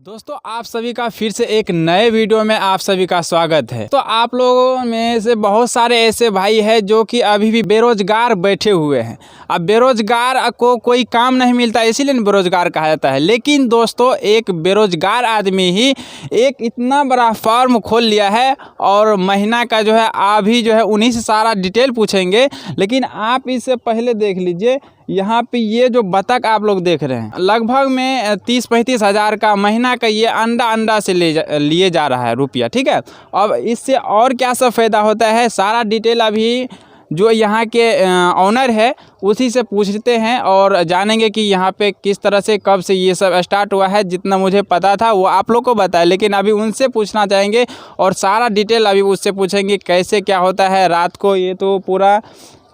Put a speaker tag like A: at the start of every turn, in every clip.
A: दोस्तों आप सभी का फिर से एक नए वीडियो में आप सभी का स्वागत है। तो आप लोगों में से बहुत सारे ऐसे भाई हैं जो कि अभी भी बेरोजगार बैठे हुए हैं। अब बेरोजगार को कोई काम नहीं मिलता, इसीलिए बेरोजगार कहा जाता है। लेकिन दोस्तों एक बेरोजगार आदमी ही एक इतना बड़ा फार्म खोल लिया है और महीना का जो है अभी जो है उन्हीं से सारा डिटेल पूछेंगे। लेकिन आप इससे पहले देख लीजिए, यहाँ पे ये जो बतख आप लोग देख रहे हैं लगभग में 30-35 हज़ार का महीना का ये अंडा से लिए जा रहा है रुपया, ठीक है। अब इससे और क्या सब फ़ायदा होता है सारा डिटेल अभी जो यहाँ के ऑनर है उसी से पूछते हैं और जानेंगे कि यहाँ पे किस तरह से कब से ये सब स्टार्ट हुआ है। जितना मुझे पता था वो आप लोग को बताया, लेकिन अभी उनसे पूछना चाहेंगे और सारा डिटेल अभी उससे पूछेंगे कैसे क्या होता है रात को, ये तो पूरा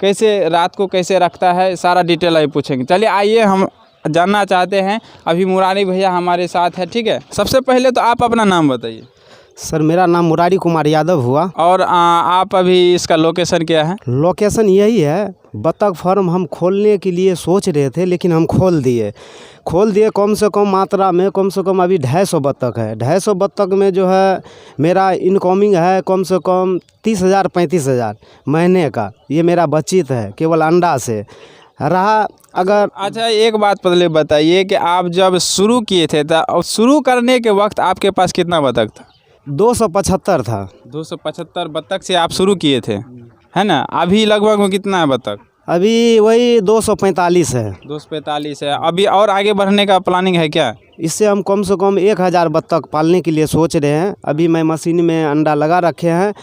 A: कैसे रात को कैसे रखता है, सारा डिटेल अभी पूछेंगे। चलिए आइए हम जानना चाहते हैं। अभी मुरारी भैया हमारे साथ है, ठीक है। सबसे पहले तो आप अपना नाम बताइए।
B: सर मेरा नाम मुरारी कुमार यादव हुआ।
A: और आप अभी इसका लोकेशन क्या है?
B: लोकेशन यही है, बतख फार्म हम खोलने के लिए सोच रहे थे लेकिन हम खोल दिए कम से कम मात्रा में, कम से कम अभी 250 बतख है। 250 बतख में जो है मेरा इनकमिंग है कम से कम 30,000-35,000 महीने का। ये मेरा बचत है केवल अंडा से रहा। अगर
A: अच्छा एक बात पहले बताइए कि आप जब शुरू किए थे तो शुरू करने के वक्त आपके पास कितना बतख था?
B: 275 था।
A: 275 बतख से आप शुरू किए थे, है ना। अभी लगभग में कितना है बतख?
B: अभी वही 245 है।
A: 245 है। अभी और आगे बढ़ने का प्लानिंग है क्या?
B: इससे हम कम से कम 1000 बतख पालने के लिए सोच रहे हैं। अभी मैं मशीन में अंडा लगा रखे हैं,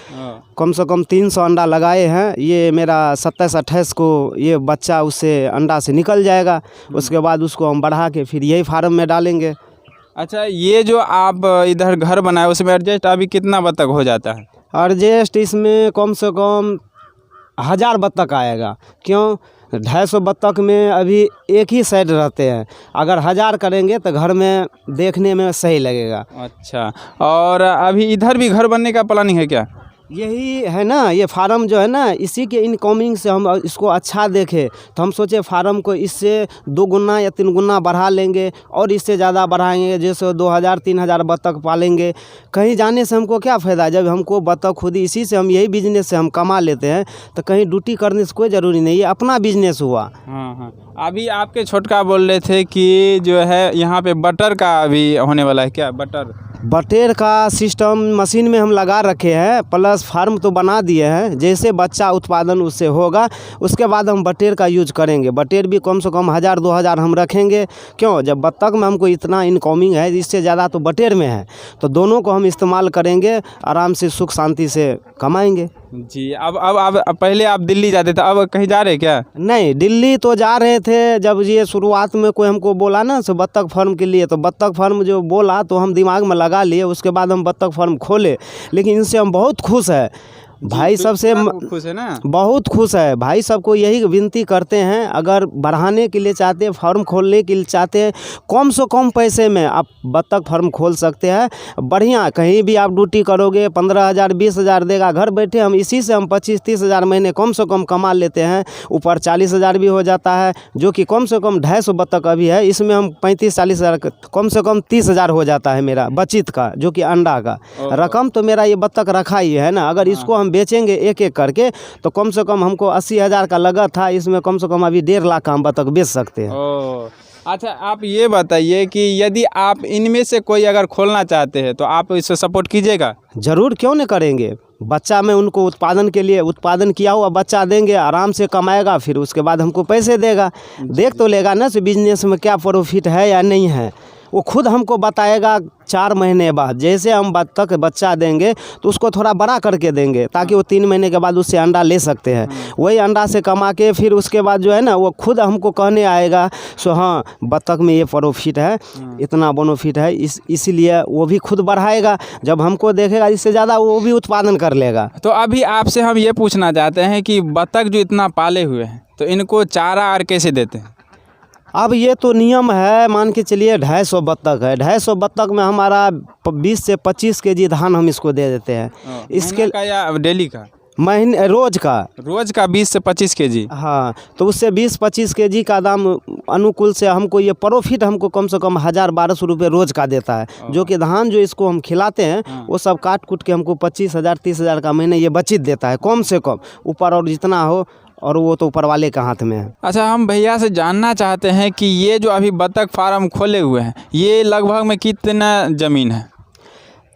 B: कम से कम 300 अंडा लगाए हैं। ये मेरा 27-28 को ये बच्चा उससे अंडा से निकल जाएगा। उसके बाद उसको हम बढ़ा के फिर यही फार्म में डालेंगे।
A: अच्छा ये जो आप इधर घर बनाए उसमें एडजस्ट अभी कितना बतख हो जाता है?
B: एडजस्ट इसमें कम से कम 1000 बतख आएगा। क्यों? 250 बतख में अभी एक ही साइड रहते हैं, अगर 1000 करेंगे तो घर में देखने में सही लगेगा।
A: अच्छा, और अभी इधर भी घर बनने का प्लानिंग है क्या?
B: यही है ना, ये फार्म जो है ना, इसी के इनकमिंग से हम इसको अच्छा देखें तो हम सोचे फार्म को इससे 2 गुना या 3 गुना बढ़ा लेंगे और इससे ज़्यादा बढ़ाएंगे। जैसे 2000-3000 बतख पालेंगे। कहीं जाने से हमको क्या फ़ायदा, जब हमको बतख खुद इसी से हम यही बिजनेस से हम कमा लेते हैं तो कहीं ड्यूटी करने से कोई ज़रूरी नहीं, ये अपना बिजनेस हुआ।
A: हाँ, अभी आपके छोटका बोल रहे थे कि जो है यहाँ पे बटर का अभी होने वाला है क्या?
B: बटेर का सिस्टम मशीन में हम लगा रखे हैं, प्लस फार्म तो बना दिए हैं। जैसे बच्चा उत्पादन उससे होगा उसके बाद हम बटेर का यूज करेंगे। बटेर भी कम से कम 1000-2000 हम रखेंगे। क्यों? जब बतख में हमको इतना इनकमिंग है, इससे ज़्यादा तो बटेर में है, तो दोनों को हम इस्तेमाल करेंगे, आराम से सुख शांति से कमाएंगे
A: जी। अब पहले आप दिल्ली जाते थे, अब कहीं जा रहे क्या?
B: नहीं, दिल्ली तो जा रहे थे। जब ये शुरुआत में कोई हमको बोला ना सो बतख फार्म के लिए, तो बतख फार्म जो बोला तो हम दिमाग में लगा लिए। उसके बाद हम बतख फार्म खोले, लेकिन इनसे हम बहुत खुश हैं। भाई सबसे
A: खुश है ना,
B: बहुत खुश है। भाई सबको यही विनती करते हैं, अगर बढ़ाने के लिए चाहते हैं, फार्म खोलने के लिए चाहते हैं, कम से कम पैसे में आप बतख फार्म खोल सकते हैं। बढ़िया, कहीं भी आप ड्यूटी करोगे 15,000 20,000 देगा। घर बैठे हम इसी से हम 25-30 हज़ार महीने कम से कम कमा लेते हैं। ऊपर 40,000 भी हो जाता है, जो कि कम से कम 250 बतख अभी है, इसमें हम 35-40 हज़ार, कम से कम 30,000 हो जाता है मेरा बचत का, जो कि अंडा का रकम। तो मेरा ये बतख रखा ही है ना, अगर इसको बेचेंगे एक एक करके तो कम से कम हमको 80,000 का लगा था, इसमें कम से कम अभी 1.5 लाख का हम बतख बेच सकते हैं।
A: अच्छा आप ये बताइए कि यदि आप इनमें से कोई अगर खोलना चाहते हैं तो आप इससे सपोर्ट कीजिएगा?
B: जरूर, क्यों नहीं करेंगे। बच्चा में उनको उत्पादन के लिए उत्पादन किया हुआ बच्चा देंगे, आराम से कमाएगा, फिर उसके बाद हमको पैसे देगा। देख तो लेगा ना बिजनेस में क्या प्रॉफिट है या नहीं है, वो खुद हमको बताएगा 4 महीने बाद। जैसे हम बतख बच्चा देंगे तो उसको थोड़ा बड़ा करके देंगे ताकि वो 3 महीने के बाद उससे अंडा ले सकते हैं। वही अंडा से कमा के फिर उसके बाद जो है ना वो खुद हमको कहने आएगा सो हाँ बतख में ये प्रॉफिट है, इतना बेनिफिट है, इसीलिए वो भी खुद बढ़ाएगा। जब हमको देखेगा इससे ज़्यादा वो भी उत्पादन कर लेगा।
A: तो अभी आपसे हम ये पूछना चाहते हैं कि बतख जो इतना पाले हुए हैं तो इनको चारा और कैसे देते हैं?
B: अब ये तो नियम है, मान के चलिए 250 बतख है, 250 बतख में हमारा 20 से 25 kg धान हम इसको दे देते हैं। इसके
A: का या डेली का?
B: महीने रोज का
A: 20 से 25 केजी।
B: हाँ, तो उससे 20-25 केजी का दाम अनुकूल से हमको ये प्रॉफिट हमको कम से कम 1000-1200 रुपये रोज का देता है। जो कि धान जो इसको हम खिलाते हैं वो सब काट कूट के हमको 25,000-30,000 का महीने ये बचत देता है कम से कम, ऊपर और जितना हो, और वो तो ऊपर वाले के हाथ में है।
A: अच्छा, हम भैया से जानना चाहते हैं कि ये जो अभी बतख फार्म खोले हुए हैं ये लगभग में कितना ज़मीन है?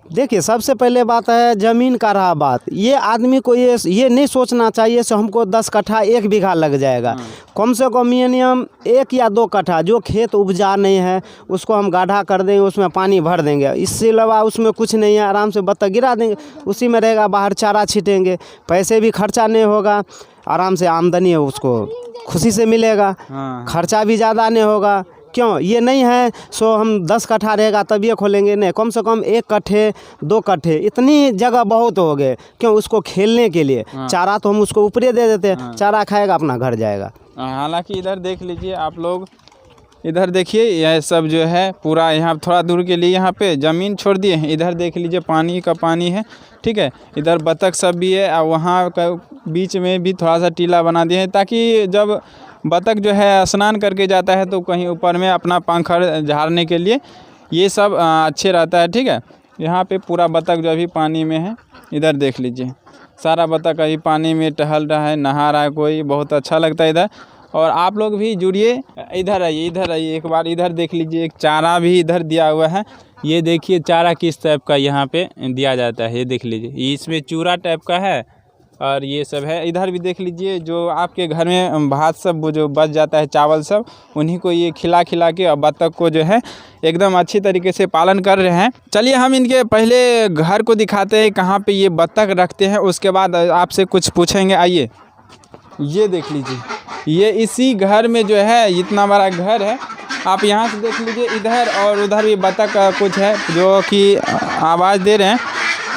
B: देखिए, सबसे पहले बात है ज़मीन का रहा बात, ये आदमी को ये नहीं सोचना चाहिए से हमको 10 कट्ठा 1 बीघा लग जाएगा। कम से कम मिनिमम 1 या 2 कट्ठा जो खेत उपजा नहीं है उसको हम गाढ़ा कर देंगे, उसमें पानी भर देंगे, इससे अलावा उसमें कुछ नहीं है, आराम से बतख गिरा देंगे, उसी में रहेगा, बाहर चारा छीटेंगे, पैसे भी खर्चा नहीं होगा, आराम से आमदनी है उसको खुशी से मिलेगा, खर्चा भी ज़्यादा नहीं होगा। क्यों ये नहीं है सो हम 10 कट्ठा रहेगा तब ये खोलेंगे, नहीं, कम से कम 1 कट्ठे 2 कट्ठे इतनी जगह बहुत हो गए। क्यों उसको खेलने के लिए चारा तो हम उसको ऊपरे दे देते हैं, चारा खाएगा अपना घर जाएगा।
A: हालांकि इधर देख लीजिए आप लोग, इधर देखिए यह सब जो है पूरा यहाँ थोड़ा दूर के लिए यहाँ पे ज़मीन छोड़ दिए हैं, इधर देख लीजिए पानी का पानी है, ठीक है, इधर बतख सब भी है, और वहाँ का बीच में भी थोड़ा सा टीला बना दिए हैं ताकि जब बतख जो है स्नान करके जाता है तो कहीं ऊपर में अपना पंखड़ झाड़ने के लिए ये सब अच्छे रहता है, ठीक है। यहाँ पे पूरा बतख जो अभी पानी में है, इधर देख लीजिए सारा बतख अभी पानी में टहल रहा है, नहा रहा है कोई, बहुत अच्छा लगता है इधर। और आप लोग भी जुड़िए, इधर आइए एक बार, इधर देख लीजिए एक चारा भी इधर दिया हुआ है, ये देखिए चारा किस टाइप का यहाँ पे दिया जाता है, ये देख लीजिए, इसमें चूरा टाइप का है और ये सब है। इधर भी देख लीजिए जो आपके घर में भात सब जो बच जाता है, चावल सब, उन्हीं को ये खिला के और बतख को जो है एकदम अच्छी तरीके से पालन कर रहे हैं। चलिए हम इनके पहले घर को दिखाते हैं कहाँ पे ये बतख रखते हैं, उसके बाद आपसे कुछ पूछेंगे। आइए, ये देख लीजिए, ये इसी घर में जो है इतना बड़ा घर है, आप यहाँ से देख लीजिए, इधर और उधर भी बतख कुछ है जो कि आवाज़ दे रहे हैं।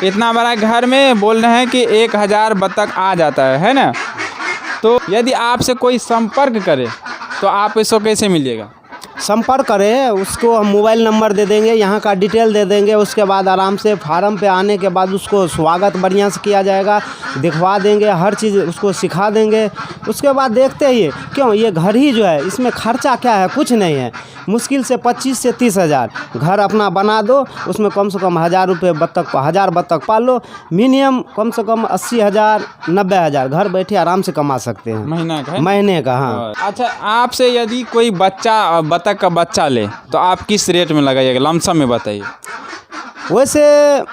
A: इतना बड़ा घर में बोल रहे हैं कि 1000 बतख आ जाता है ना। तो यदि आपसे कोई संपर्क करे तो आप इसको कैसे मिलिएगा?
B: संपर्क करें, उसको हम मोबाइल नंबर दे देंगे, यहाँ का डिटेल दे देंगे, उसके बाद आराम से फार्म पे आने के बाद उसको स्वागत बढ़िया से किया जाएगा, दिखवा देंगे, हर चीज़ उसको सिखा देंगे। उसके बाद देखते ही क्यों ये घर ही जो है इसमें खर्चा क्या है, कुछ नहीं है, मुश्किल से 25 से 30 हज़ार घर अपना बना दो, उसमें कम से कम 1000 रुपये बतख 1000 बतख पाल लो, मिनिमम कम से कम 80,000 90,000 घर बैठे आराम से कमा सकते हैं महीने का। हाँ।
A: अच्छा, आपसे यदि कोई बच्चा बतख का बच्चा ले तो आप किस रेट में लगाइएगा, लमसम में बताइए।
B: वैसे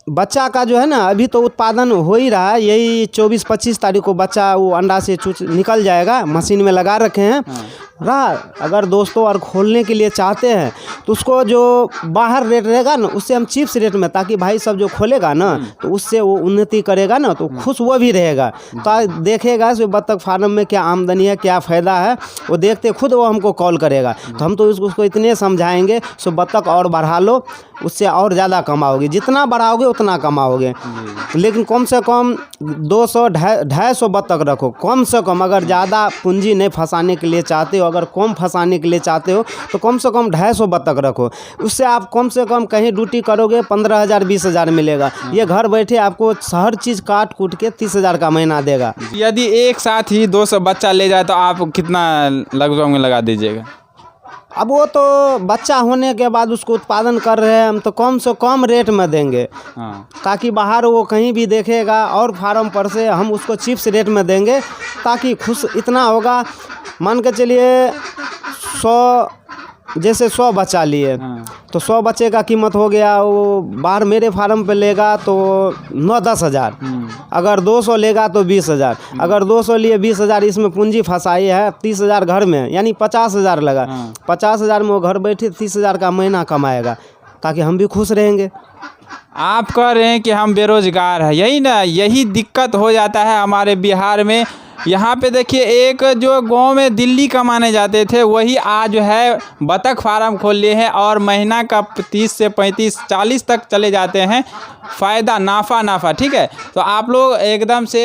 B: बच्चा का जो है ना अभी तो उत्पादन हो ही रहा है, यही 24-25 तारीख को बच्चा वो अंडा से चूच निकल जाएगा, मशीन में लगा रखे हैं। रहा अगर दोस्तों और खोलने के लिए चाहते हैं तो उसको जो बाहर रेट रहेगा ना उससे हम चिप्स रेट में, ताकि भाई सब जो खोलेगा ना तो उससे वो उन्नति करेगा ना तो खुश वो भी रहेगा, तो देखेगा सो बतख फार्म में क्या आमदनी है, क्या फ़ायदा है, वो देखते खुद वो हमको कॉल करेगा। तो हम तो उसको इतने समझाएंगे सो बतख और बढ़ा लो, उससे और ज़्यादा कमाओगे, जितना बढ़ाओगे उतना कमाओगे, लेकिन कम से कम 200-250 बतख रखो कम से कम। अगर ज़्यादा पूंजी नहीं फंसाने के लिए चाहते हो, अगर कम फंसाने के लिए चाहते हो तो कम से कम 250 बतख रखो, उससे आप कम से कम कहीं ड्यूटी करोगे 15,000 20,000 मिलेगा। ये घर बैठे आपको हर चीज़ काट कूट के 30,000 का महीना देगा।
A: यदि एक साथ ही 200 बच्चा ले जाए तो आप कितना लगभग में लगा दीजिएगा?
B: अब वो तो बच्चा होने के बाद उसको उत्पादन कर रहे हैं हम, तो कम से कम रेट में देंगे। ताकि बाहर वो कहीं भी देखेगा और फार्म पर से हम उसको चिप्स रेट में देंगे, ताकि खुश इतना होगा, मान के चलिए 100 बच्चा लिए तो 100 बच्चे का कीमत हो गया, वो बाहर मेरे फार्म पे लेगा तो 9-10 हज़ार, अगर 200 लेगा तो 20,000, अगर 200 लिए 20,000, इसमें पूंजी फंसाई है 30,000 घर में, यानी 50,000 लगा। 50,000 में वो घर बैठे 30,000 का महीना कमाएगा, ताकि हम भी खुश रहेंगे।
A: आप कह रहे हैं कि हम बेरोजगार हैं, यही ना, यही दिक्कत हो जाता है हमारे बिहार में। यहाँ पे देखिए, एक जो गांव में दिल्ली कमाने जाते थे वही आज जो है बतख फार्म खोल लिए हैं और महीना का 30 से 35-40 तक चले जाते हैं, फ़ायदा नाफ़ा, ठीक है। तो आप लोग एकदम से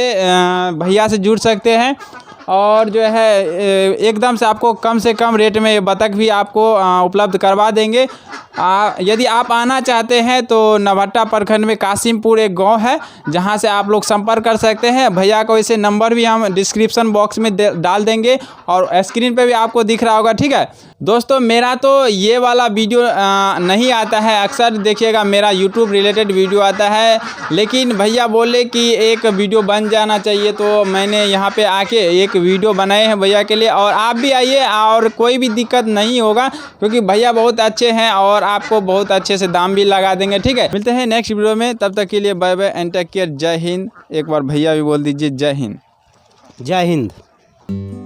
A: भैया से जुड़ सकते हैं और जो है एकदम से आपको कम से कम रेट में ये बतख भी आपको उपलब्ध करवा देंगे। यदि आप आना चाहते हैं तो नवहट्टा प्रखंड में कासिमपुर एक गांव है, जहां से आप लोग संपर्क कर सकते हैं। भैया को इसे नंबर भी हम डिस्क्रिप्शन बॉक्स में डाल देंगे और स्क्रीन पे भी आपको दिख रहा होगा। ठीक है दोस्तों, मेरा तो ये वाला वीडियो नहीं आता है, अक्सर देखिएगा मेरा यूट्यूब रिलेटेड वीडियो आता है, लेकिन भैया बोले कि एक वीडियो बन जाना चाहिए, तो मैंने यहाँ पे आके एक वीडियो बनाए हैं भैया के लिए। और आप भी आइए और कोई भी दिक्कत नहीं होगा, क्योंकि भैया बहुत अच्छे हैं और आपको बहुत अच्छे से दाम भी लगा देंगे। ठीक है, मिलते हैं नेक्स्ट वीडियो में, तब तक के लिए bye bye and take care. जय हिंद। एक बार भैया भी बोल दीजिए जय हिंद।
B: जय हिंद।